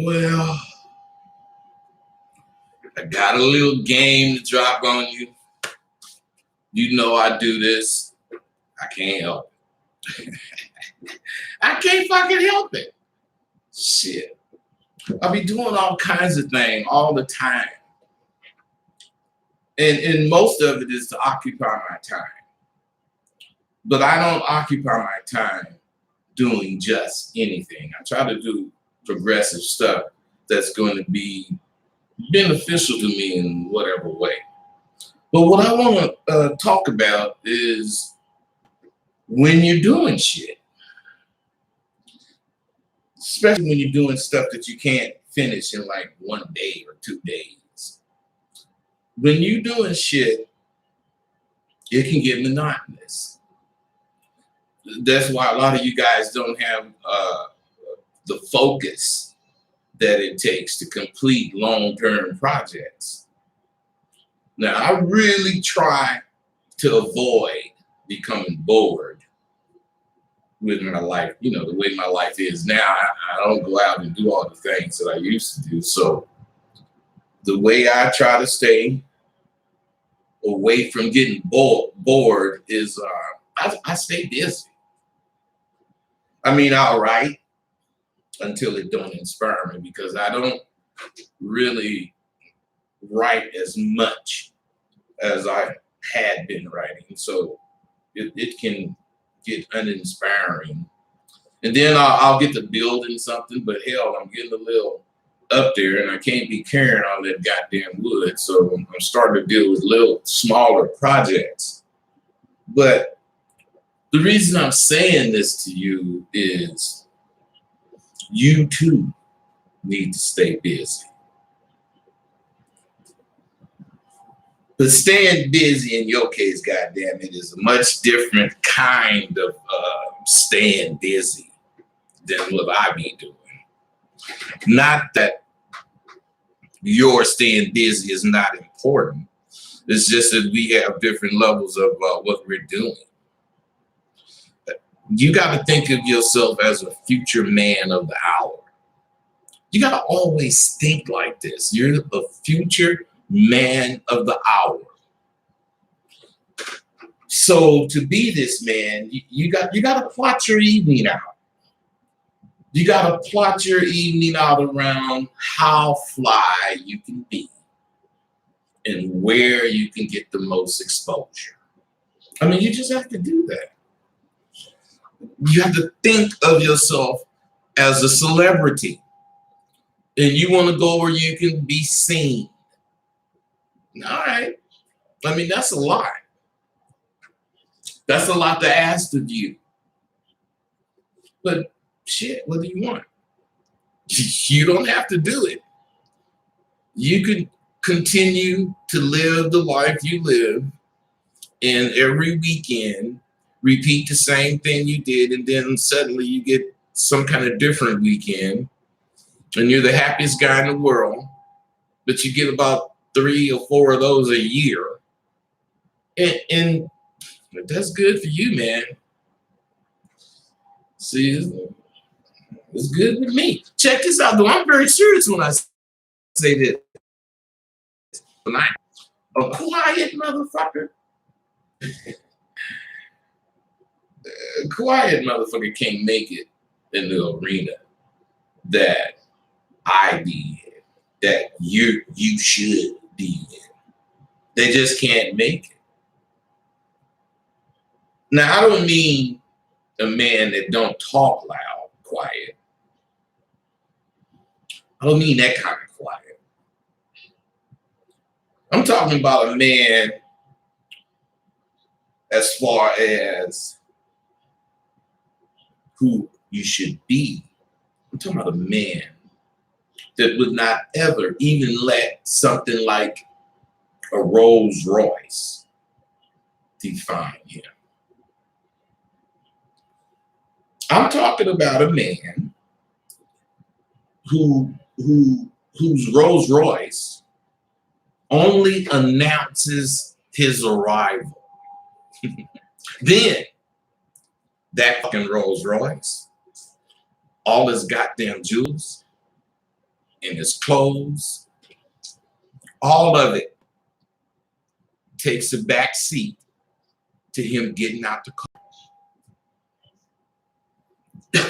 Well, I got a little game to drop on you. You know I do this. I can't help it. I can't fucking help it. Shit. I be doing all kinds of things all the time. And most of it is to occupy my time. But I don't occupy my time doing just anything. I try to do progressive stuff that's going to be beneficial to me in whatever way. But what I want to talk about is when you're doing shit, especially when you're doing stuff that you can't finish in like 1 day or 2 days. When you're doing shit, it can get monotonous. That's why a lot of you guys don't have the focus that it takes to complete long-term projects. Now, I really try to avoid becoming bored with my life. You know, the way my life is now, I don't go out and do all the things that I used to do. So the way I try to stay away from getting bored is I stay busy. I mean, I'll write until it don't inspire me, because I don't really write as much as I had been writing. So it can get uninspiring. And then I'll get to building something, but hell, I'm getting a little up there and I can't be carrying all that goddamn wood. So I'm starting to deal with little smaller projects. But the reason I'm saying this to you is you too need to stay busy. But staying busy in your case, goddamn it, is a much different kind of staying busy than what I be doing. Not that your staying busy is not important. It's just that we have different levels of what we're doing. You got to think of yourself as a future man of the hour. You got to always think like this. You're a future man of the hour. So to be this man, you got to plot your evening out. You got to plot your evening out around how fly you can be and where you can get the most exposure. I mean, you just have to do that. You have to think of yourself as a celebrity, and you want to go where you can be seen. All right. I mean, that's a lot. That's a lot to ask of you. But shit, what do you want? You don't have to do it. You could continue to live the life you live, and every weekend repeat the same thing you did, and then suddenly you get some kind of different weekend, and you're the happiest guy in the world, but you get about 3 or 4 of those a year. And that's good for you, man. See, it's good with me. Check this out, though. I'm very serious when I say this. When I'm a quiet motherfucker, a quiet motherfucker can't make it in the arena that I be in, that you should be in. They just can't make it. Now, I don't mean a man that don't talk loud, quiet. I don't mean that kind of quiet. I'm talking about a man as far as who you should be. I'm talking about a man that would not ever even let something like a Rolls Royce define him. I'm talking about a man whose Rolls Royce only announces his arrival. Then that fucking Rolls Royce, all his goddamn jewels, and his clothes, all of it takes a back seat to him getting out the car.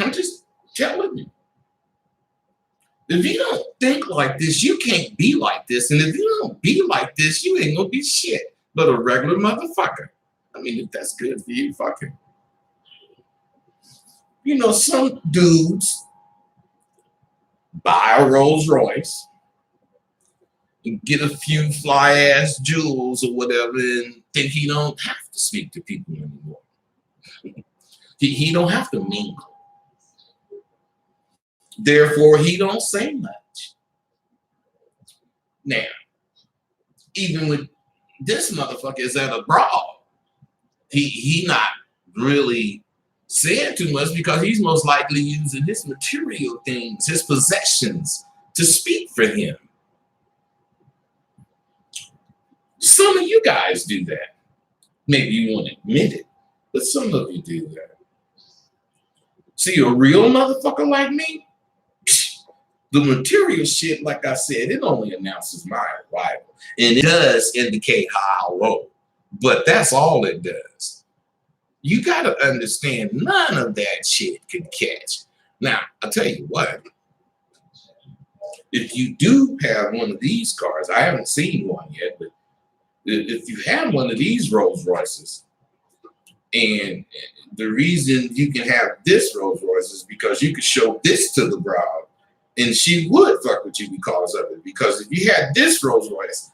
I'm just telling you. If you don't think like this, you can't be like this. And if you don't be like this, you ain't gonna be shit but a regular motherfucker. I mean, if that's good for you, fucking. You know, some dudes buy a Rolls Royce and get a few fly ass jewels or whatever and think he don't have to speak to people anymore. He don't have to mingle. Therefore, he don't say much. Now, even with this motherfucker is at a brawl, he not really saying too much because he's most likely using his material things, his possessions, to speak for him. Some of you guys do that. Maybe you won't admit it, but some of you do that. See, a real motherfucker like me, the material shit, like I said, it only announces my arrival. And it does indicate how I roll. But that's all it does. You got to understand, none of that shit can catch. Now, I'll tell you what. If you do have one of these cars, I haven't seen one yet, but if you have one of these Rolls Royces, and the reason you can have this Rolls Royce is because you can show this to the bride, and she would fuck with you because of it. Because if you had this Rolls Royce,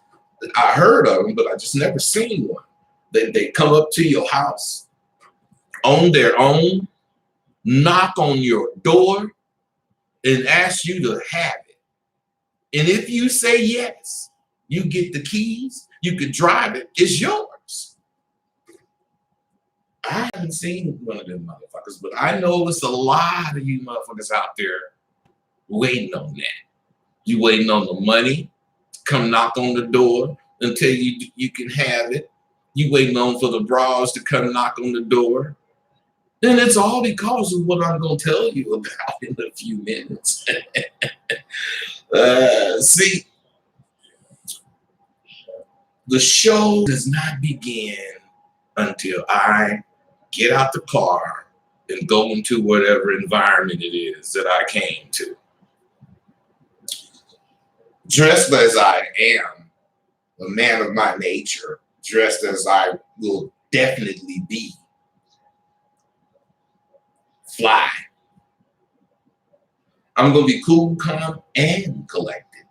I heard of them, but I just never seen one. They come up to your house on their own, knock on your door, and ask you to have it. And if you say yes, you get the keys, you can drive it, it's yours. I haven't seen one of them motherfuckers, but I know it's a lot of you motherfuckers out there waiting on that. You waiting on the money to come knock on the door until you can have it. You waiting on for the bras to come knock on the door. And it's all because of what I'm going to tell you about in a few minutes. See, the show does not begin until I get out the car and go into whatever environment it is that I came to. Dressed as I am, a man of my nature, dressed as I will definitely be, fly. I'm going to be cool, calm, and collected.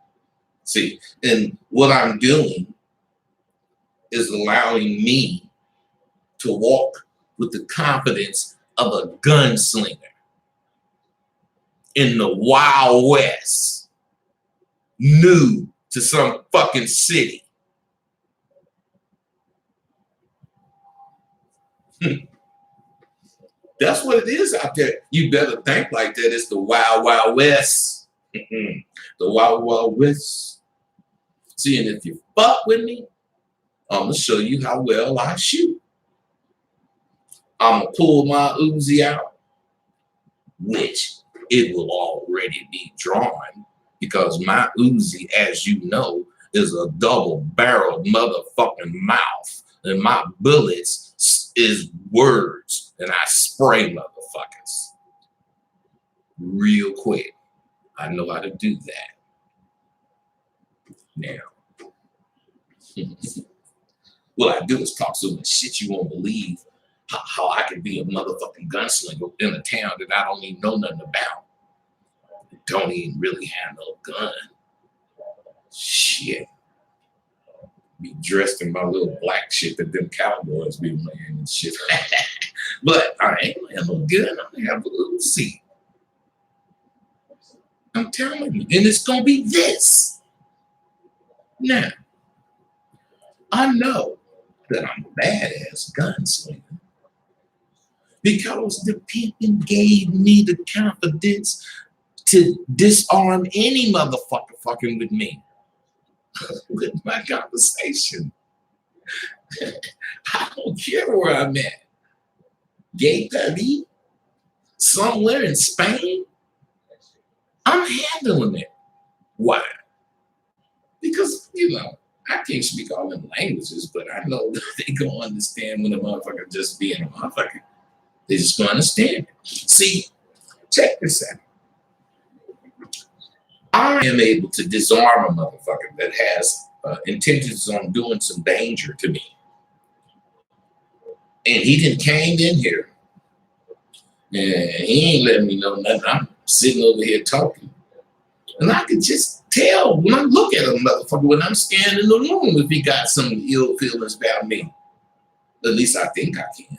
See, and what I'm doing is allowing me to walk with the confidence of a gunslinger in the Wild West, new to some fucking city. That's what it is out there. You better think like that. It's the Wild Wild West. The Wild Wild West. See, and if you fuck with me, I'm going to show you how well I shoot. I'm going to pull my Uzi out, which it will already be drawn because my Uzi, as you know, is a double-barreled motherfucking mouth. And my bullets is words, and I spray motherfuckers real quick. I know how to do that. Now, what I do is talk so much shit you won't believe how I can be a motherfucking gunslinger in a town that I don't even know nothing about. Don't even really have no gun. Shit. Be dressed in my little black shit that them cowboys be wearing and shit. But I ain't gonna have no gun. I'm gonna have a little Uzi. I'm telling you. And it's gonna be this. Now, I know that I'm a badass gunslinger because the pimpin' gave me the confidence to disarm any motherfucker fucking with me. With my conversation. I don't care where I'm at. Gay Paris, somewhere in Spain, I'm handling it Why? Because, you know, I can't speak all them languages, but I know that they gonna understand when a motherfucker just being a motherfucker. They just gonna understand. See, check this out. I am able to disarm a motherfucker that has intentions on doing some danger to me. And he didn't came in here and he ain't letting me know nothing. I'm sitting over here talking. And I can just tell when I look at a motherfucker, when I'm standing in the room, if he got some ill feelings about me. At least I think I can.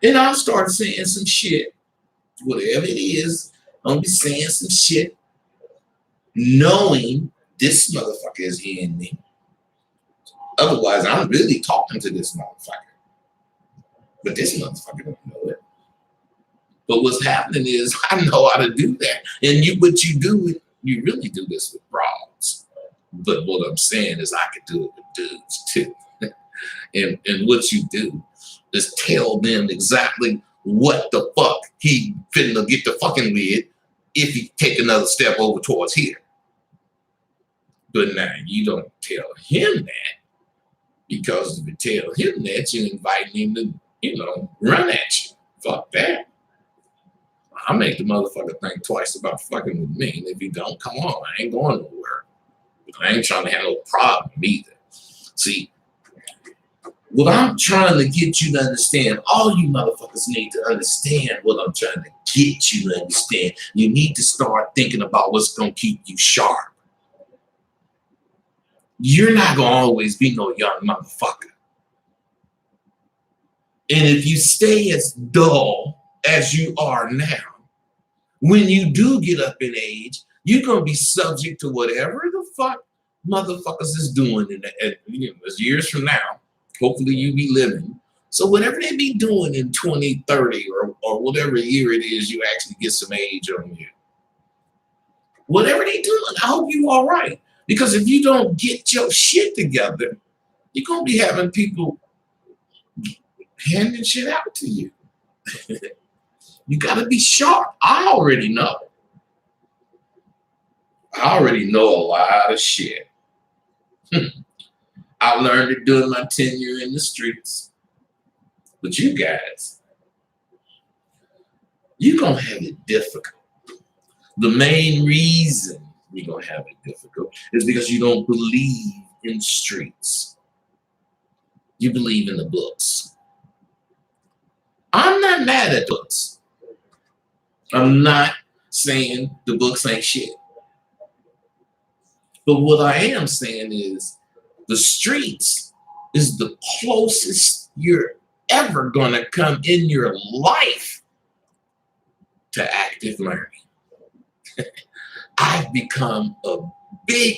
And I'll start saying some shit, whatever it is. I'll be saying some shit, knowing this motherfucker is hearing me. Otherwise, I'm really talking to this motherfucker. But this motherfucker don't know it. But what's happening is I know how to do that. And what you do, you really do this with broads. But what I'm saying is I could do it with dudes too. And what you do is tell them exactly what the fuck he finna get to fucking with if he take another step over towards here. But now you don't tell him that, because if you tell him that, you invite him to, you know, run at you. Fuck that. I make the motherfucker think twice about fucking with me. And if he don't, come on, I ain't going nowhere. I ain't trying to have no problem either. See, what I'm trying to get you to understand, all you motherfuckers need to understand what I'm trying to get you to understand. You need to start thinking about what's going to keep you sharp. You're not going to always be no young motherfucker. And if you stay as dull as you are now, when you do get up in age, you're going to be subject to whatever the fuck motherfuckers is doing in years from now. Hopefully you be living. So whatever they be doing in 2030 or whatever year it is, you actually get some age on you. Whatever they doing, I hope you all right. Because if you don't get your shit together, you're going to be having people handing shit out to you. You got to be sharp. I already know. I already know a lot of shit. I learned it during my tenure in the streets. But you guys, you're going to have it difficult. The main reason you're going to have it difficult is because you don't believe in streets. You believe in the books. I'm not mad at books. I'm not saying the books ain't shit. But what I am saying is the streets is the closest you're ever going to come in your life to active learning. I've become a big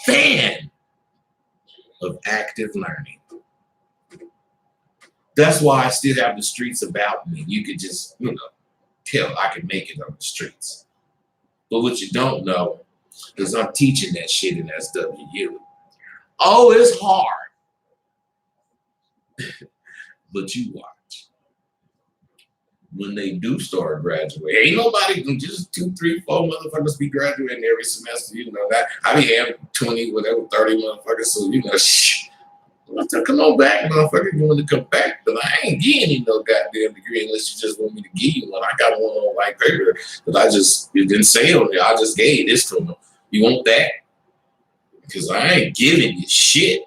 fan of active learning. That's why I still have the streets about me. You could just, tell I can make it on the streets. But what you don't know is I'm teaching that shit in SWU. Oh, it's hard. But you watch. When they do start graduating, ain't nobody, just 2, 3, 4 motherfuckers be graduating every semester. You know that. I be having 20, whatever, 30 motherfuckers. So, come on back, motherfucker. You want to come back? But I ain't getting you no goddamn degree unless you just want me to give you one. I got one on white paper that it didn't say on there. I just gave this to them. You want that? Because I ain't giving you shit.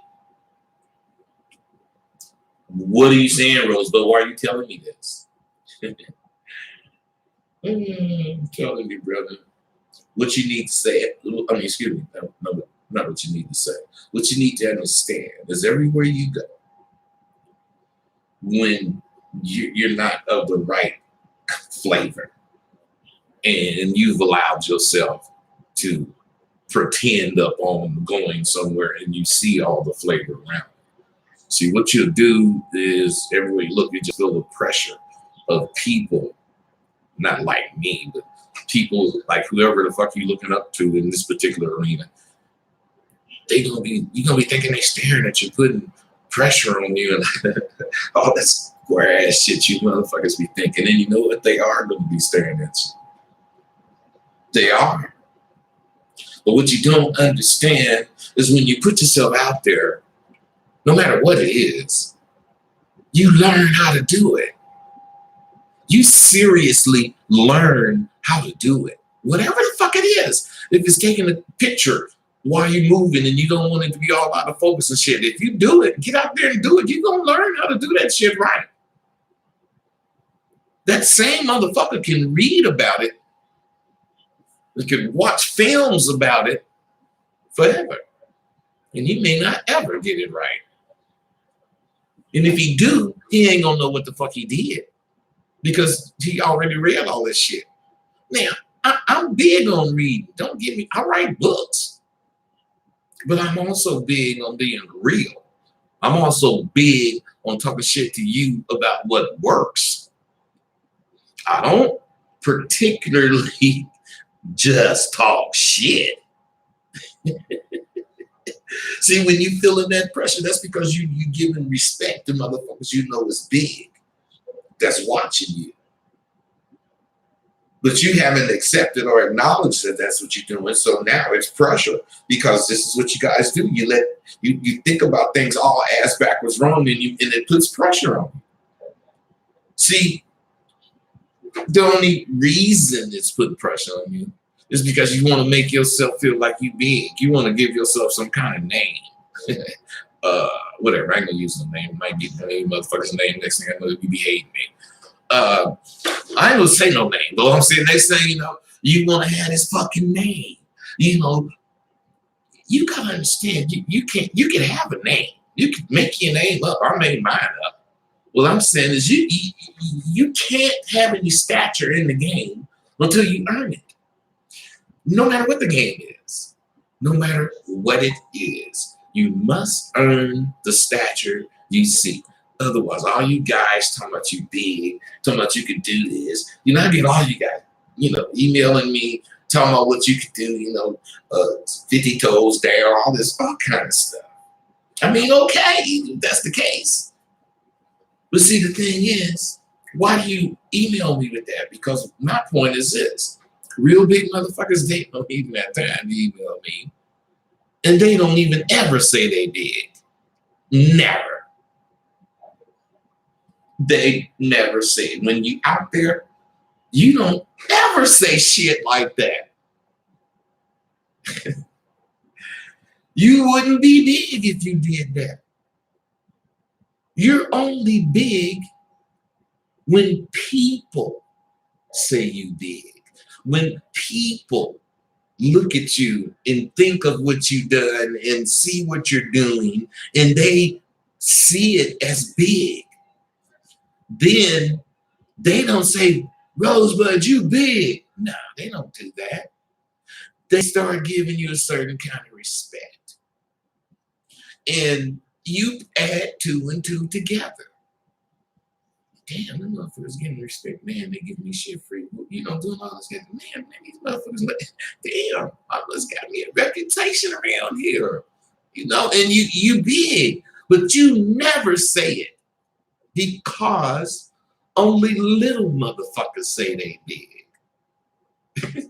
What are you saying, Rosebud? Why are you telling me this? Telling me, brother, what you need to say. I mean, excuse me. No, not what you need to say. What you need to understand is everywhere you go, when you're not of the right flavor and you've allowed yourself to pretend up on going somewhere and you see all the flavor around. See, what you'll do is everywhere you look, you just feel the pressure of people, not like me, but people like whoever the fuck you looking up to in this particular arena. You're gonna be thinking they staring at you, putting pressure on you, and all that square ass shit you motherfuckers be thinking. And you know what? They are gonna be staring at you. They are. But what you don't understand is when you put yourself out there, no matter what it is, you learn how to do it. You seriously learn how to do it. Whatever the fuck it is. If it's taking a picture while you're moving and you don't want it to be all out of focus and shit, if you do it, get out there and do it, you're going to learn how to do that shit right. That same motherfucker can read about it. They can watch films about it forever. And he may not ever get it right. And if he do, he ain't gonna know what the fuck he did because he already read all this shit. Now, I'm big on reading. Don't get me, I write books. But I'm also big on being real. I'm also big on talking shit to you about what works. I don't particularly just talk shit. See, when you feeling that pressure, that's because you giving respect to motherfuckers you know is big, that's watching you. But you haven't accepted or acknowledged that that's what you're doing. So now it's pressure because this is what you guys do. You think about things all ass backwards wrong, and it puts pressure on you. See, the only reason it's putting pressure on you is because you want to make yourself feel like you big. You want to give yourself some kind of name. Whatever, I ain't gonna use the name. It might be the motherfucker's name. Next thing I know, you be hating me. I ain't gonna say no name, but I'm saying next thing you know, you want to have this fucking name. You know, you gotta understand. You can have a name. You can make your name up. I made mine up. What I'm saying is you can't have any stature in the game until you earn it. No matter what the game is, no matter what it is, you must earn the stature you see. Otherwise, all you guys talking about you big, talking about you can do this, I get all you guys, emailing me, talking about what you could do, 50 toes down, all kind of stuff. I mean, okay, if that's the case. But see, the thing is, why do you email me with that? Because my point is this. Real big motherfuckers, they don't even have time to email me. And they don't even ever say they big. Never. They never say it. When you out there, you don't ever say shit like that. You wouldn't be big if you did that. You're only big when people say you big. When people look at you and think of what you've done and see what you're doing and they see it as big, then they don't say, Rosebud, you big. No, they don't do that. They start giving you a certain kind of respect. And you add 2 and 2 together. Damn, them motherfuckers getting respect. Man, they give me shit free. Doing all this. Man, these motherfuckers, damn, I must got me a reputation around here. And you big, but you never say it because only little motherfuckers say they big.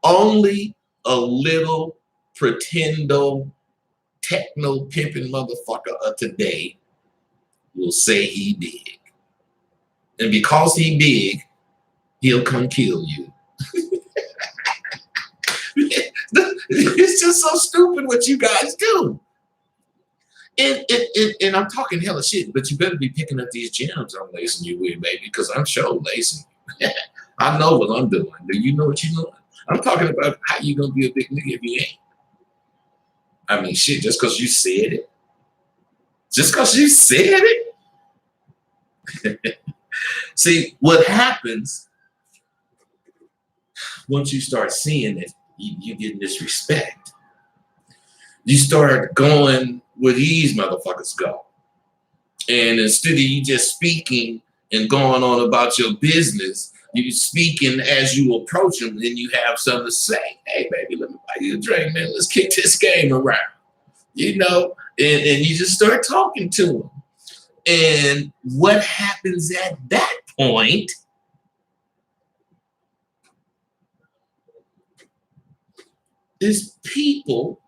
Only a little pretendo techno pimping motherfucker of today will say he big. And because he big, he'll come kill you. It's just so stupid what you guys do. And I'm talking hella shit, but you better be picking up these gems I'm lacing you with, baby, because I'm sure lacing you. I know what I'm doing. Do you know what you're doing? I'm talking about how you gonna be a big nigga if you ain't. I mean, shit, just because you said it. Just because you said it. See, what happens once you start seeing it, you get this respect. You start going where these motherfuckers go. And instead of you just speaking and going on about your business, you speaking as you approach them, and you have something to say. Hey, baby, let me buy you a drink, man. Let's kick this game around. And you just start talking to them. And what happens at that point is people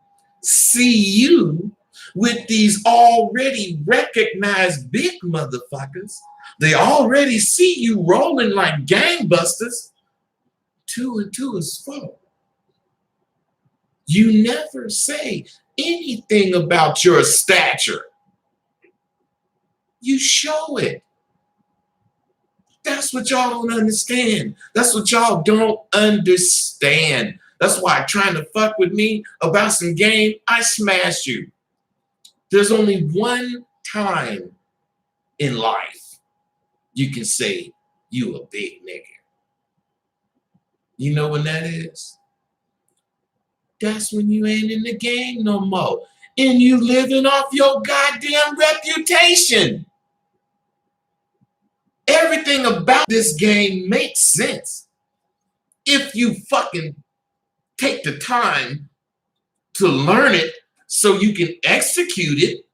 see you with these already recognized big motherfuckers. They already see you rolling like gangbusters. 2 and 2 is 4. You never say anything about your stature. You show it. That's what y'all don't understand. That's what y'all don't understand. That's why trying to fuck with me about some game, I smash you. There's only one time in life you can say you a big nigga. You know when that is? That's when you ain't in the game no more. And you living off your goddamn reputation. Everything about this game makes sense if you fucking take the time to learn it so you can execute it.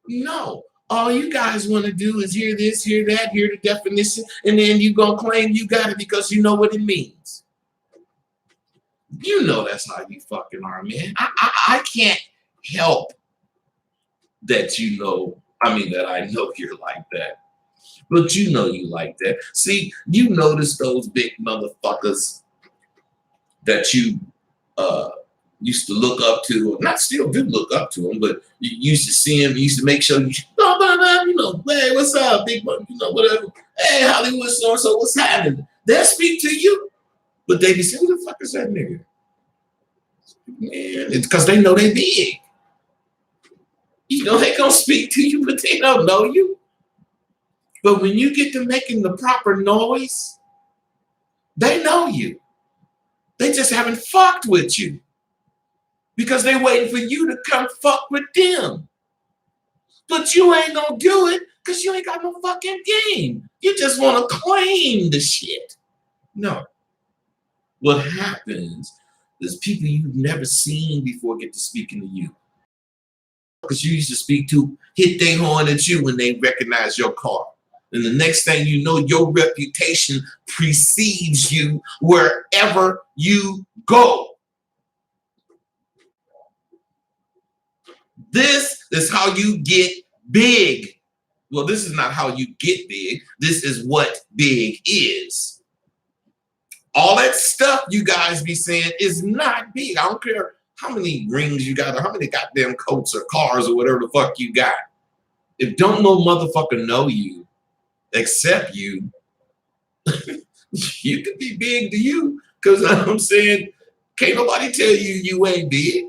No. All you guys want to do is hear this, hear that, hear the definition, and then you gonna claim you got it because you know what it means. You know that's how you fucking are, man. I can't help that you know, that I know you're like that. But you know you like that. See, you notice those big motherfuckers that you used to look up to, or not still do look up to them, but you used to see them, you used to make sure you know, hey, what's up, big one, you know, whatever. Hey, Hollywood so what's happening? They'll speak to you, but they be saying, who the fuck is that nigga? Man, it's because they know they big. You know, they gonna speak to you, but they don't know you. But when you get to making the proper noise, they know you. They just haven't fucked with you because they waiting for you to come fuck with them. But you ain't gonna do it because you ain't got no fucking game. You just want to claim the shit. No. What happens is people you've never seen before get to speaking to you. Because you used to speak to, hit their horn at you when they recognize your car. And the next thing you know, your reputation precedes you wherever you go. This is how you get big. Well, this is not how you get big. This is what big is. All that stuff you guys be saying is not big. I don't care how many rings you got or how many goddamn coats or cars or whatever the fuck you got. If don't no motherfucker know you, except you, you could be big to you. Because I'm saying, can't nobody tell you you ain't big.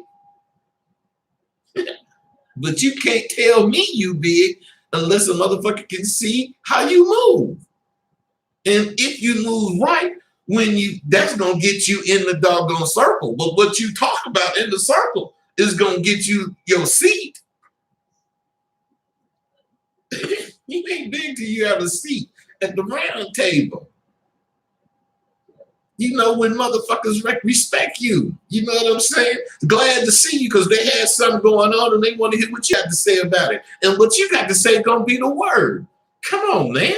But you can't tell me you big unless a motherfucker can see how you move. And if you move right, that's gonna get you in the doggone circle. But what you talk about in the circle is gonna get you your seat. You ain't big till you have a seat at the round table. You know, when motherfuckers respect you. You know what I'm saying? Glad to see you because they had something going on and they want to hear what you have to say about it. And what you got to say gonna be the word. Come on, man.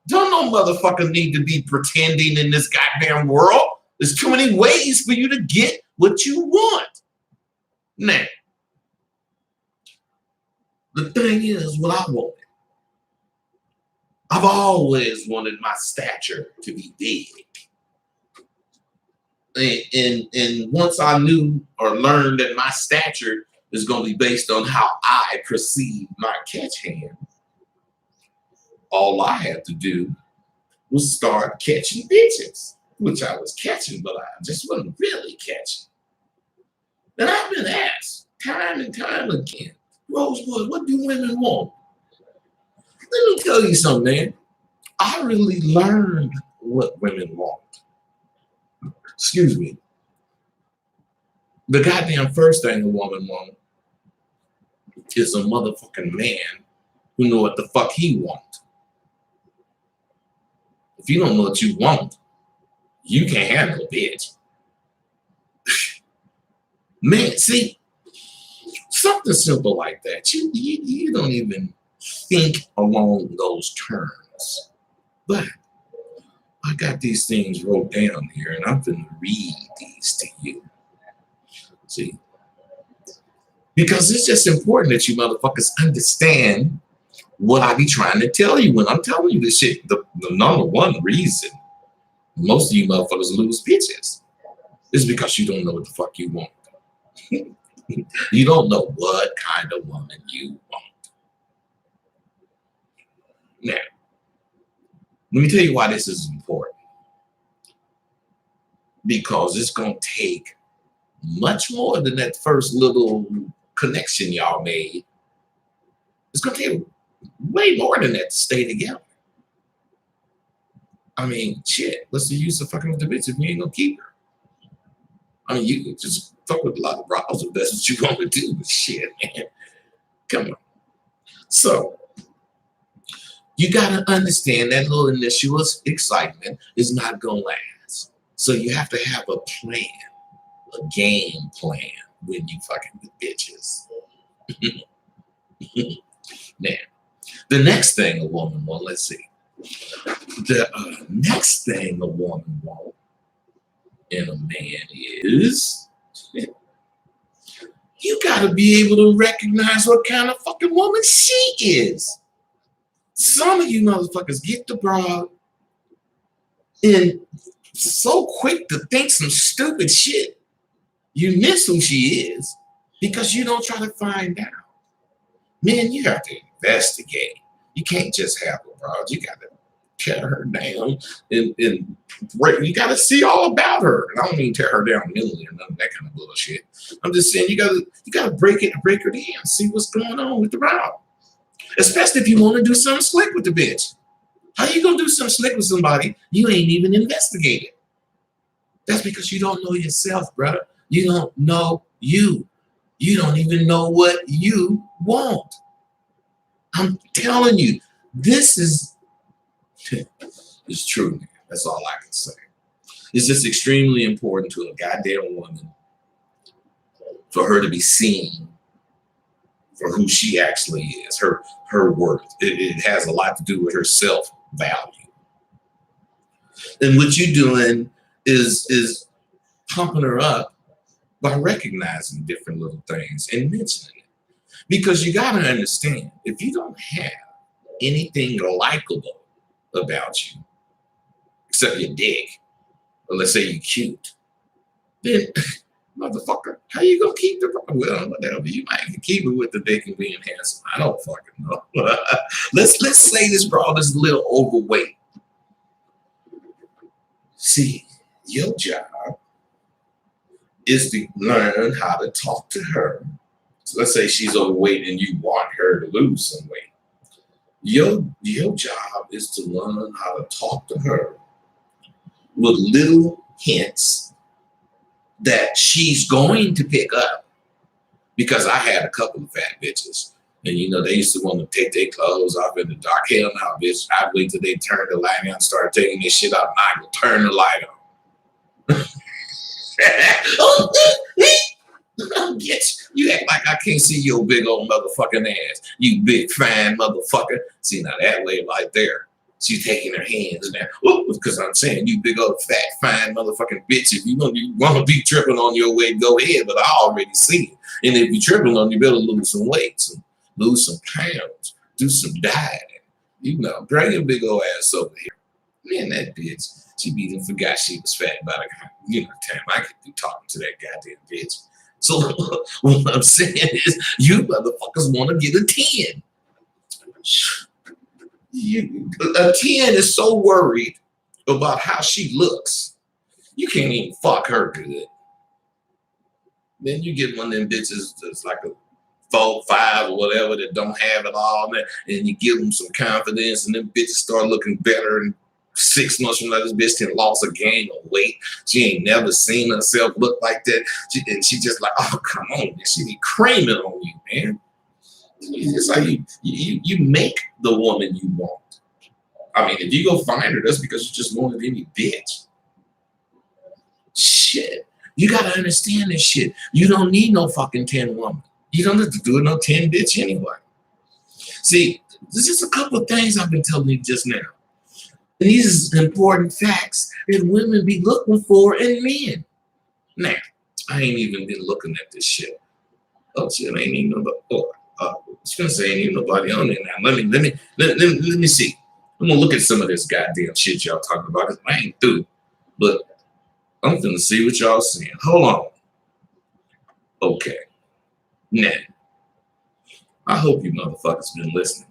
Don't no motherfucker need to be pretending in this goddamn world. There's too many ways for you to get what you want. Now, the thing is what I wanted. I've always wanted my stature to be big. And once I knew or learned that my stature is going to be based on how I perceive my catch hand, all I had to do was start catching bitches, which I was catching, but I just wasn't really catching. And I've been asked time and time again, Rosebud, what do women want? Let me tell you something, man. I really learned what women want. Excuse me. The goddamn first thing a woman wants is a motherfucking man who know what the fuck he wants. If you don't know what you want, you can't handle a bitch. Man, see, something simple like that. You don't even think along those terms. But I got these things wrote down here, and I'm going to read these to you. See, because it's just important that you motherfuckers understand what I be trying to tell you when I'm telling you this shit. The number one reason most of you motherfuckers lose bitches is because you don't know what the fuck you want. You don't know what kind of woman you want. Now, let me tell you why this is important. Because it's going to take much more than that first little connection y'all made. It's going to take way more than that to stay together. I mean, shit, what's the use of fucking with the bitch if you ain't going to keep her? I mean, you can just fuck with a lot of bras if that's what you want to do, but shit, man. Come on. So, you got to understand that little initial excitement is not going to last. So, you have to have a plan, a game plan when you fucking with bitches. Now, the next thing a woman wants, let's see. The next thing a woman wants in a man is you got to be able to recognize what kind of fucking woman she is. Some of you motherfuckers get the broad and so quick to think some stupid shit. You miss who she is because you don't try to find out. Man, you have to investigate. You can't just have a broad. You got to tear her down and you got to see all about her. And I don't mean tear her down mentally or none of that kind of bullshit. I'm just saying you got to break her down, see what's going on with the broad. Especially if you want to do something slick with the bitch. How you gonna do something slick with somebody you ain't even investigated? That's because you don't know yourself, brother. You don't know you. You don't even know what you want. I'm telling you, this is it's true, man. That's all I can say. It's just extremely important to a goddamn woman for her to be seen for who she actually is, her worth. It has a lot to do with her self-value. And what you're doing is pumping her up by recognizing different little things and mentioning it. Because you got to understand, if you don't have anything likable about you, except your dick, or let's say you're cute, then motherfucker, how you gonna keep the well, whatever, you might can keep it with the dick and being handsome. I don't fucking know. let's say this broad is a little overweight. See, your job is to learn how to talk to her. So let's say she's overweight and you want her to lose some weight. Your job is to learn how to talk to her with little hints that she's going to pick up. Because I had a couple of fat bitches. And they used to want to take their clothes off in the dark. Hell no, bitch. I'd wait till they turned the light on and start taking this shit out, and I go turn the light on. You act like I can't see your big old motherfucking ass. You big fine motherfucker. See, now that way right there. She's taking her hands now. Because I'm saying, you big old fat fine motherfucking bitch. If you want to be tripping on your weight, go ahead. But I already see it. And if you're tripping on, you better lose some weight, lose some pounds, do some dieting. Bring your big old ass over here. Man, that bitch, she even forgot she was fat by the time I could be talking to that goddamn bitch. So what I'm saying is, you motherfuckers want to get a 10. A 10 is so worried about how she looks, you can't even fuck her good. Then you get one of them bitches that's like a 4, 5, or whatever that don't have it all, and you give them some confidence, and them bitches start looking better. And 6 months from now, this bitch can lost a gain of weight. She ain't never seen herself look like that. She just like, oh, come on, man. She be creaming on you, man. It's like you make the woman you want. I mean, if you go find her, that's because you just wanted any bitch. Shit. You got to understand this shit. You don't need no fucking 10 woman. You don't have to do it no 10 bitch anyway. See, there's just a couple of things I've been telling you just now. And these are important facts that women be looking for in men. Now, I ain't even been looking at this shit. Oh shit, ain't even nobody. Oh, I was gonna say ain't even nobody on there now. Let me see. I'm gonna look at some of this goddamn shit y'all talking about. I ain't through, but I'm finna see what y'all saying. Hold on. Okay. Now, I hope you motherfuckers been listening.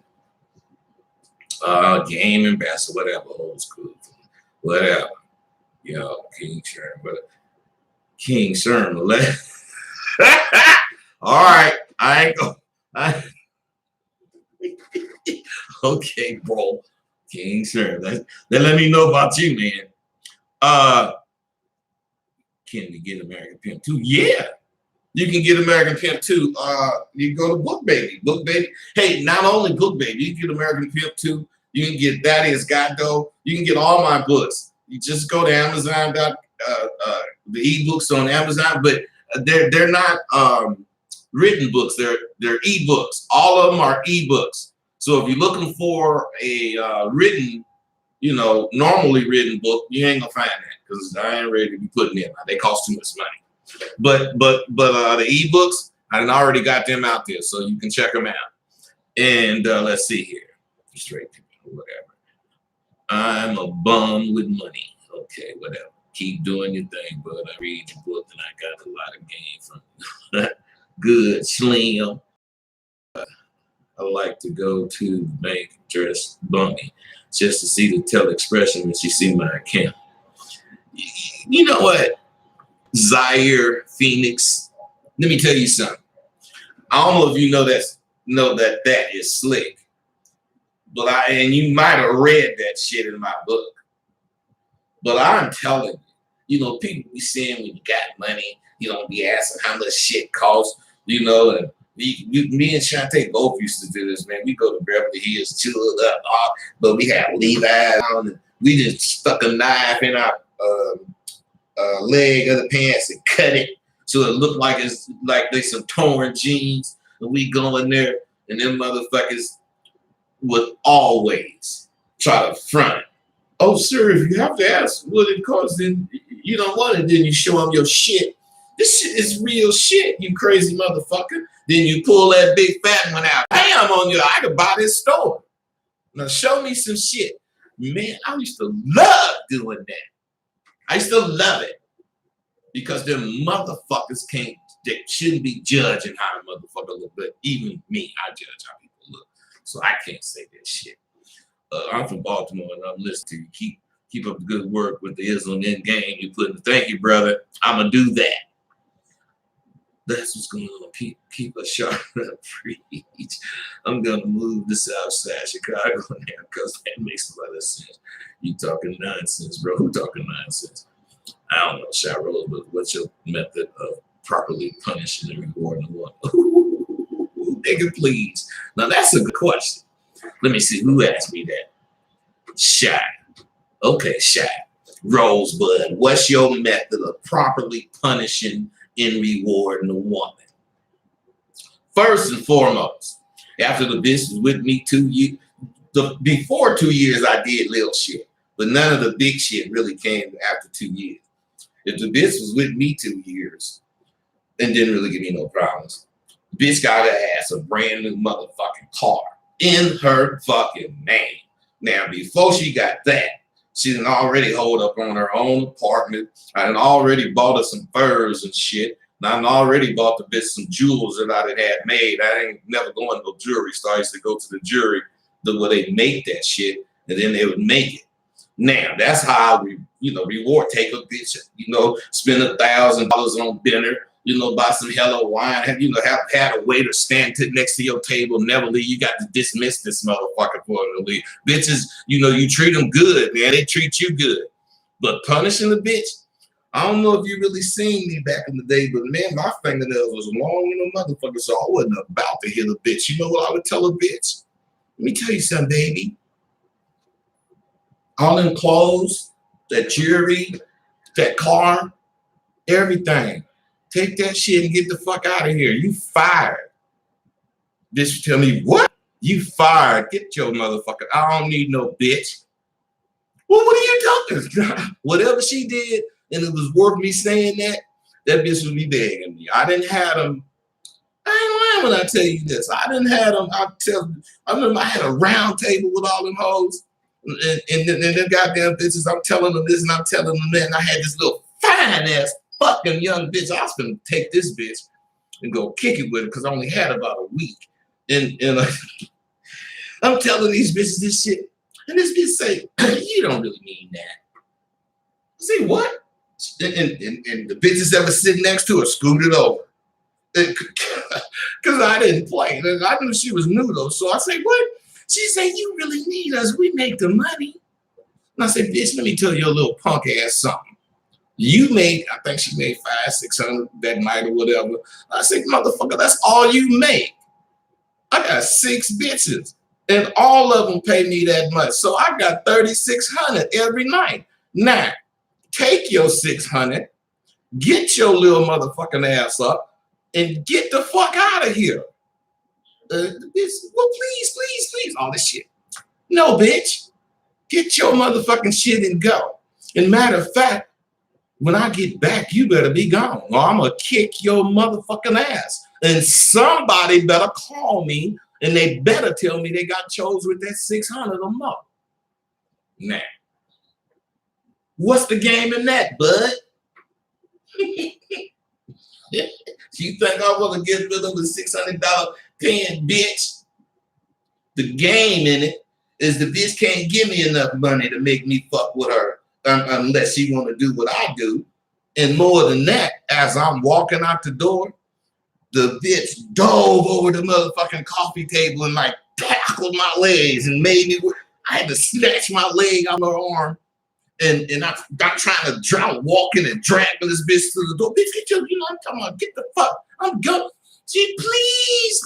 Game ambassador, whatever, old school, whatever. Yo, King Sherman, but King Sherman, all right, I ain't go. Okay, bro, King Sherman. Then let me know about you, man. Can we get American Pimp 2? Yeah, you can get American Pimp 2. You go to Book Baby. Book Baby. Hey, not only Book Baby, you can get American Pimp 2. You can get That Is God Though. You can get all my books. You just go to Amazon. The ebooks on Amazon, but they're not written books. They're ebooks. All of them are ebooks. So if you're looking for a written, normally written book, you ain't gonna find that because I ain't ready to be putting them out. They cost too much money. But the ebooks, I already got them out there, so you can check them out. And let's see here, straight people, whatever. I'm a bum with money. Okay, whatever. Keep doing your thing, bud. I read your book and I got a lot of game from you. Good, Slim. I like to go to the bank dressed bummy just to see the tell expression when she see my account. You know what? Zaire Phoenix. Let me tell you something. I don't know if you know that is slick. But and you might have read that shit in my book. But I'm telling you, people be saying when you got money, you don't be asking how much shit costs, and me and Shantae both used to do this, man. We go to Beverly Hills, chill up, but we have Levi's on, and we just stuck a knife in our leg of the pants and cut it so it looked like it's like they some torn jeans, and we go in there, and them motherfuckers would always try to front. Oh, sir, if you have to ask what it costs, then you don't want it. Then you show them your shit. This shit is real shit, you crazy motherfucker. Then you pull that big fat one out. Hey, I'm on you. I could buy this store. Now show me some shit. Man, I used to love doing that. I used to love it. Because them motherfuckers they shouldn't be judging how a motherfucker look. But even me, I judge how people look. So I can't say that shit. I'm from Baltimore and I'm listening to you. Keep up the good work with the Islam in game. You put in. Thank you, brother. I'm gonna do that. That's what's going on. Keep a sharp preach. I'm gonna move to Southside Chicago now because that makes a lot of sense. You talking nonsense, bro? Who talking nonsense? I don't know, Shyrose, but what's your method of properly punishing and rewarding the one? Nigga, please. Now that's a good question. Let me see who asked me that. Shy. Okay, Shy. Rosebud, what's your method of properly punishing and rewarding a woman? First and foremost, after the bitch was with me 2 years, before 2 years, I did little shit, but none of the big shit really came after 2 years. If the bitch was with me 2 years and didn't really give me no problems, the bitch got her ass a brand new motherfucking car in her fucking name. Now, before she got that, she done already hold up on her own apartment. I done already bought her some furs and shit. And I done already bought the bitch some jewels that I had made. I ain't never going to no jewelry store. I used to go to the jewelry where they make that shit, and then they would make it. Now, that's how I reward. Take a bitch, spend $1,000 on dinner, buy some hella wine, have a waiter stand next to your table, never leave. You got to dismiss this motherfucker for the leave. Bitches, you treat them good, man. They treat you good. But punishing the bitch, I don't know if you really seen me back in the day, but man, my fingernails was long motherfucker, so I wasn't about to hit a bitch. You know what I would tell a bitch? Let me tell you something, baby. All them clothes, that jewelry, that car, everything. Take that shit and get the fuck out of here. You fired. Bitch, tell me what? You fired. Get your motherfucker. I don't need no bitch. Well, what are you talking about? Whatever she did, and it was worth me saying that, that bitch would be begging me. I didn't have them. I ain't lying when I tell you this. I didn't have them. I remember I had a round table with all them hoes. And them goddamn bitches, I'm telling them this and I'm telling them that. And I had this little fine ass fucking young bitch. I was gonna take this bitch and go kick it with her because I only had about a week. And I'm telling these bitches this shit. And this bitch say, you don't really mean that. I say, what? And the bitches that was sitting next to her scooted over. Because I didn't play. And I knew she was new though. So I say, what? She said, you really need us. We make the money. And I said, bitch, let me tell you a little punk ass something. You made, I think she made $500-600 that night or whatever. I said, motherfucker, that's all you make. I got 6 bitches. And all of them pay me that much. So I got $3,600 every night. Now, take your 600, get your little motherfucking ass up, and get the fuck out of here. Well, please, all this shit. No, bitch. Get your motherfucking shit and go. And matter of fact, when I get back, you better be gone, or I'm gonna kick your motherfucking ass. And somebody better call me, and they better tell me they got chose with that 600 or more. Now, what's the game in that, bud? You think I want to get rid of the $600 paying bitch? The game in it is the bitch can't give me enough money to make me fuck with her unless she want to do what I do. And more than that, as I'm walking out the door, the bitch dove over the motherfucking coffee table and like tackled my legs and made me. I had to snatch my leg out her arm. And I'm trying to drown, walking and dragging this bitch to the door. Bitch, get your, I'm talking about, get the fuck. I'm going. She, please,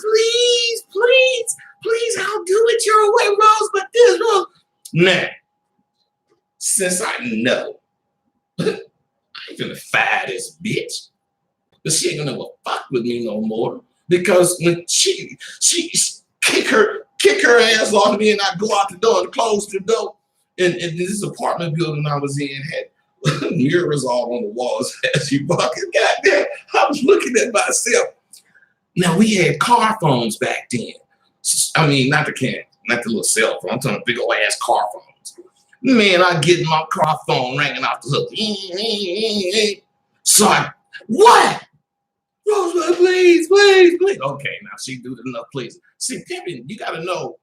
I'll do it your way, Rose, but this, Rose. Now, since I know, I ain't gonna fire this bitch, but she ain't gonna fuck with me no more because when she kick her ass off me and I go out the door and close the door. And this apartment building I was in had mirrors all on the walls as you fucking goddamn. I was looking at myself. Now we had car phones back then. I mean, not the little cell phone. I'm talking big old ass car phones. Man, I get my car phone ringing off the hook. So what? Rosebud, please. Okay, now she do enough, please. See, Pippin, you gotta know,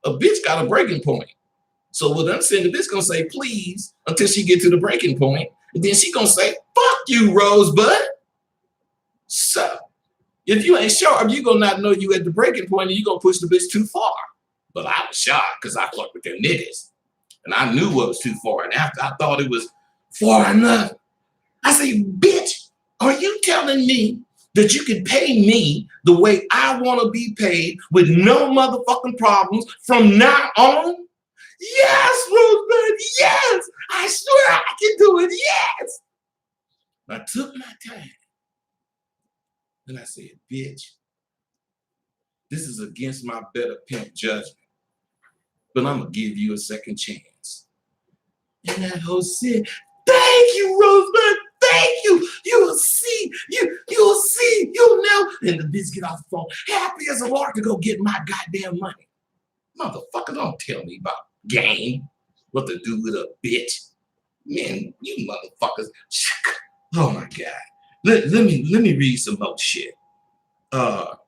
a bitch got a breaking point. So what I'm saying, the bitch gonna say please until she get to the breaking point, and then she gonna say, fuck you, Rosebud. So if you ain't sharp, you gonna not know you at the breaking point and you gonna push the bitch too far. But I was sharp because I fucked with them niggas. And I knew what was too far. And after I thought it was far enough, I say, bitch, are you telling me that you can pay me the way I want to be paid with no motherfucking problems from now on? Yes, Rosebud, yes. I swear I can do it, yes. I took my time. And I said, bitch, this is against my better pimp judgment, but I'm going to give you a second chance. And that hoe said, thank you, Rosebud. Thank you. You'll see. You'll see. You'll know. And the bitch get off the phone, happy as a lark to go get my goddamn money. Motherfucker, don't tell me about game. What to do with a bitch. Man, you motherfuckers. Oh my God. Let me read some more shit. Talk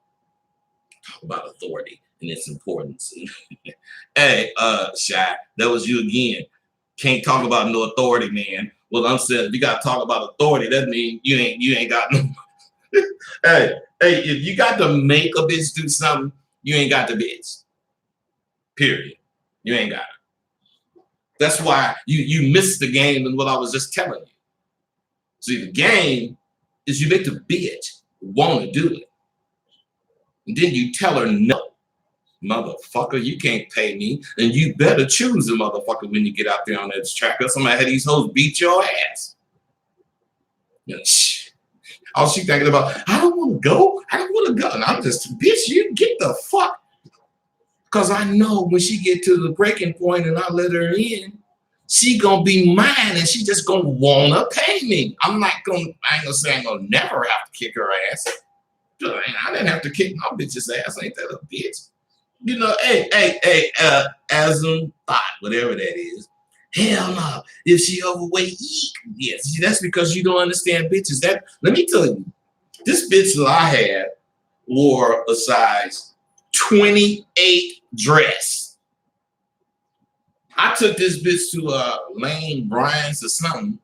about authority and its importance. Hey, Shy, that was you again. Can't talk about no authority, man. Well, I'm saying if you gotta talk about authority, that means you ain't got no. hey, if you got to make a bitch do something, you ain't got the bitch. Period. You ain't got it. That's why you missed the game and what I was just telling you. See, the game is you make the bitch want to do it. And then you tell her, no, motherfucker, you can't pay me. And you better choose a motherfucker when you get out there on that track. Or somebody had these hoes beat your ass. You know, all she thinking about, I don't want to go. And I'm just, bitch, you get the fuck. Because I know when she get to the breaking point and I let her in, she gonna be mine and she just gonna wanna pay me. I ain't gonna say I'm gonna never have to kick her ass. I didn't have to kick my bitch's ass. Ain't that a bitch? You know, asm thought, whatever that is. Hell no. If she overweight, yes. That's because you don't understand bitches. That let me tell you, this bitch that I had wore a size 28 dress. I took this bitch to Lane Bryant's or something.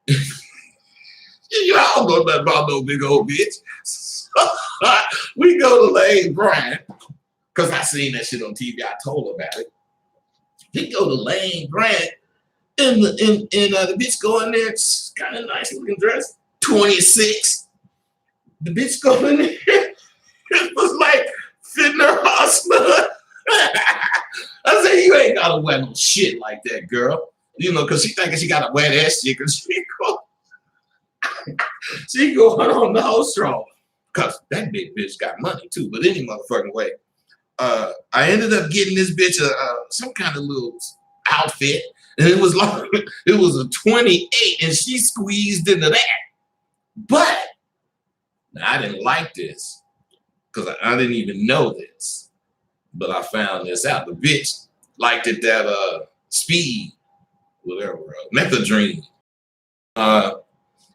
You all know nothing about no big old bitch. We go to Lane Bryant because I seen that shit on TV. I told her about it. We go to Lane Bryant, and the bitch go in there, it's kind of nice looking dress, 26. The bitch go in there, it was like fitting her hustler. I said, you ain't gotta wear no shit like that, girl. You know, because she thinking she gotta wear that shit because she going on the whole strong. Because that big bitch got money too, but any motherfucking way. I ended up getting this bitch some kind of little outfit, and it was like it was a 28, and she squeezed into that. But I didn't like this because I didn't even know this, but I found this out. The bitch liked it that speed, whatever, methadone.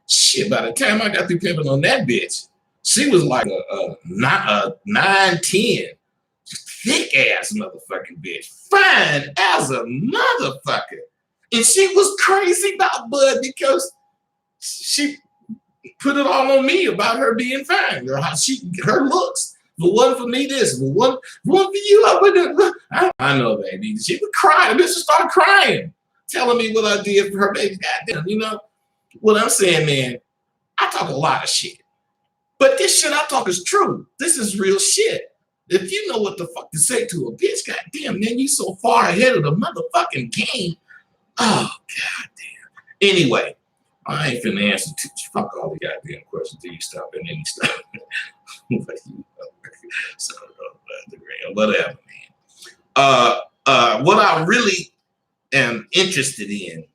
Shit. By the time I got through pimping on that bitch, she was like a 9-10. Thick ass motherfucking bitch, fine as a motherfucker, and she was crazy about Bud because she put it all on me about her being fine, or how her looks. But one for me, this, but one for you. I know, baby. She would cry. The bitch would start crying, telling me what I did for her baby. Goddamn, you know what I'm saying, man. I talk a lot of shit, but this shit I talk is true. This is real shit. If you know what the fuck to say to a bitch, goddamn, man, you so far ahead of the motherfucking game. Oh, goddamn. Anyway, I ain't finna answer to you. Fuck all the goddamn questions till you stop and then you stop. Whatever, man. What I really am interested in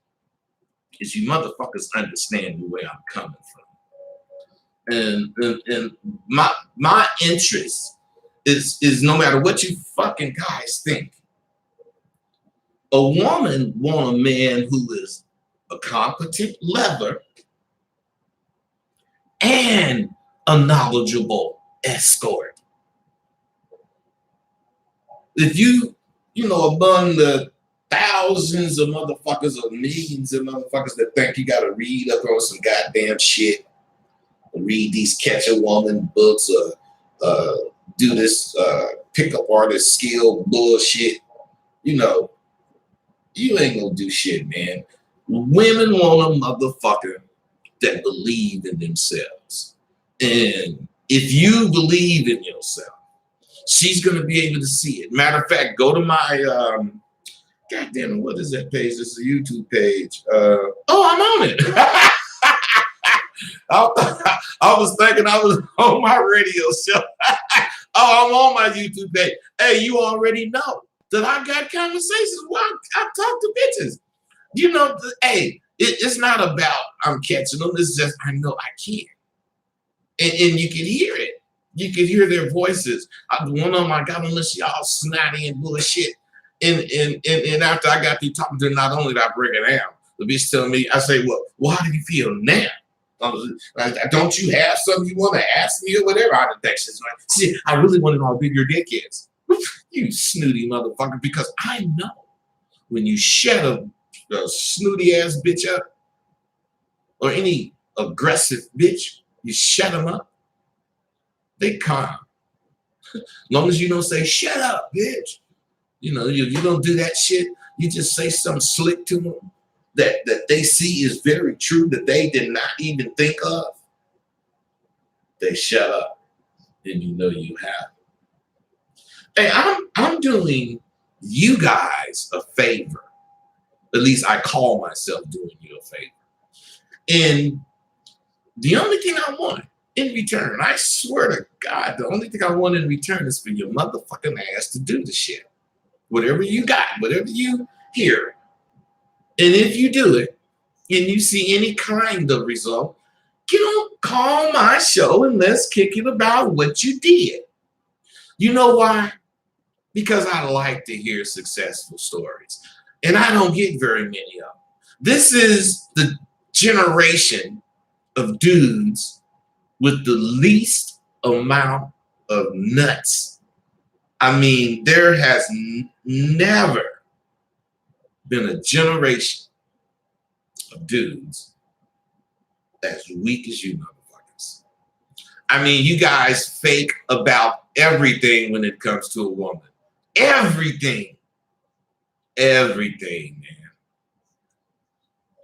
is you motherfuckers understand the way I'm coming from. And my interest is no matter what you fucking guys think, a woman want a man who is a competent lover and a knowledgeable escort. If you among the thousands of motherfuckers or millions of motherfuckers that think you gotta read up on some goddamn shit, read these catch a woman books or do this pickup artist skill bullshit, you ain't gonna do shit, man. Women want a motherfucker that believe in themselves. And if you believe in yourself, she's gonna be able to see it. Matter of fact, go to my goddamn, what is that page? This is a YouTube page. I'm on it. I was thinking I was on my radio show. I'm on my YouTube page. Hey, you already know that I got conversations where I talk to bitches. It's not about I'm catching them. It's just I know I can. And you can hear it. You can hear their voices. One of them I got on this, y'all snotty and bullshit. And after I got through talking to her, not only did I break it down, the bitch telling me, I say, well, how do you feel now? Don't you have something you want to ask me or whatever? I think she's like, see, I really want to know how big your dick is. You snooty motherfucker, because I know when you shut a snooty ass bitch up or any aggressive bitch, you shut them up, they calm. As long as you don't say, shut up, bitch. You don't do that shit. You just say something slick to them that they see is very true that they did not even think of. They shut up, and you have. Hey, I'm doing you guys a favor. At least I call myself doing you a favor. And the only thing I want in return, I swear to God, the only thing I want in return is for your motherfucking ass to do the shit. Whatever you got, whatever you hear, And if you do it and you see any kind of result, you don't call my show and let's kick it about what you did. You know why? Because I like to hear successful stories. And I don't get very many of them. This is the generation of dudes with the least amount of nuts. I mean, there has never been a generation of dudes as weak as you motherfuckers. I mean, you guys fake about everything when it comes to a woman. Everything. Everything, man.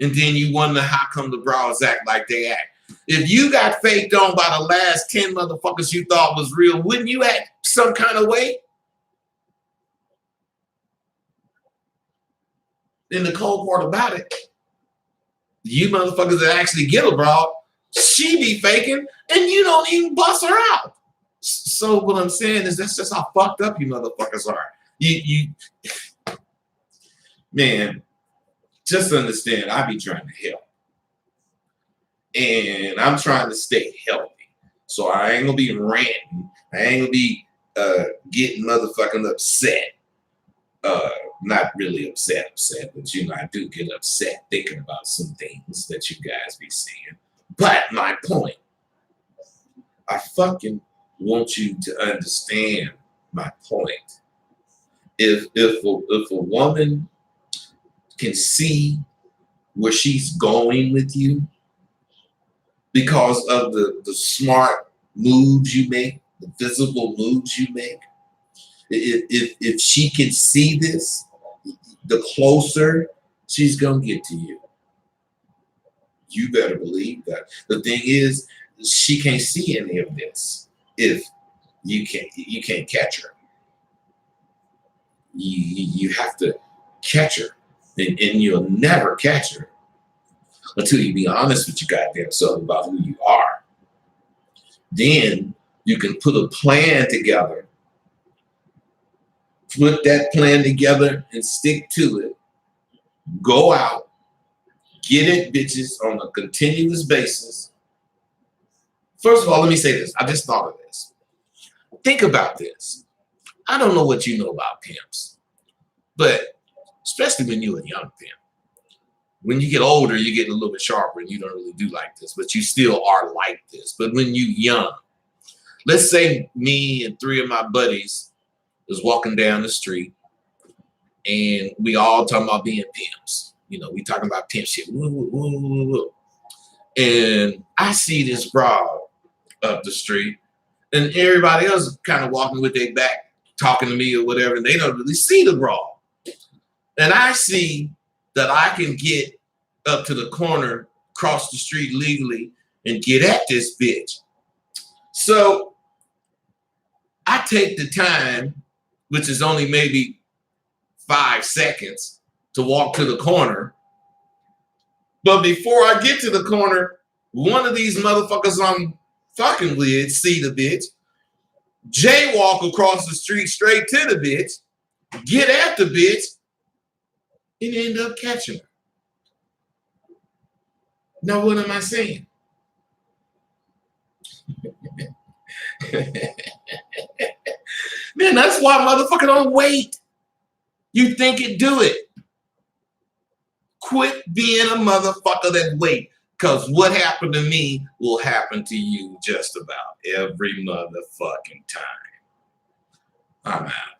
And then you wonder how come the bras act like they act. If you got faked on by the last 10 motherfuckers you thought was real, wouldn't you act some kind of way? And the cold part about it, you motherfuckers that actually get a broad, she be faking and you don't even bust her out. So what I'm saying is that's just how fucked up you motherfuckers are. You man, just understand I be trying to help. And I'm trying to stay healthy. So I ain't gonna be ranting. I ain't gonna be getting motherfucking upset. Not really upset, but you know, I do get upset thinking about some things that you guys be seeing. But my point, I fucking want you to understand my point. If a woman can see where she's going with you because of the smart moves you make, the visible moves you make, if she can see this, the closer she's gonna get to you. You better believe that. The thing is, she can't see any of this if you can't catch her. You have to catch her, and you'll never catch her until you be honest with your goddamn self about who you are. Then you can put a plan together. Put that plan together and stick to it. Go out, get it, bitches, on a continuous basis. First of all, let me say this. I just thought of this. Think about this. I don't know what you know about pimps, but especially when you're a young pimp. When you get older, you get a little bit sharper and you don't really do like this, but you still are like this. But when you're young, let's say me and 3 of my buddies was walking down the street and we all talking about being pimps. You know, we talking about pimp shit. Woo, woo, woo, woo, woo. And I see this broad up the street and everybody else is kind of walking with their back, talking to me or whatever, and they don't really see the broad. And I see that I can get up to the corner, cross the street legally, and get at this bitch. So I take the time, which is only maybe 5 seconds, to walk to the corner. But before I get to the corner, one of these motherfuckers I'm fucking with see the bitch, jaywalk across the street straight to the bitch, get at the bitch, and end up catching her. Now, what am I saying? Man, that's why motherfucker don't wait. You think it, do it. Quit being a motherfucker that wait. Because what happened to me will happen to you just about every motherfucking time. I'm out.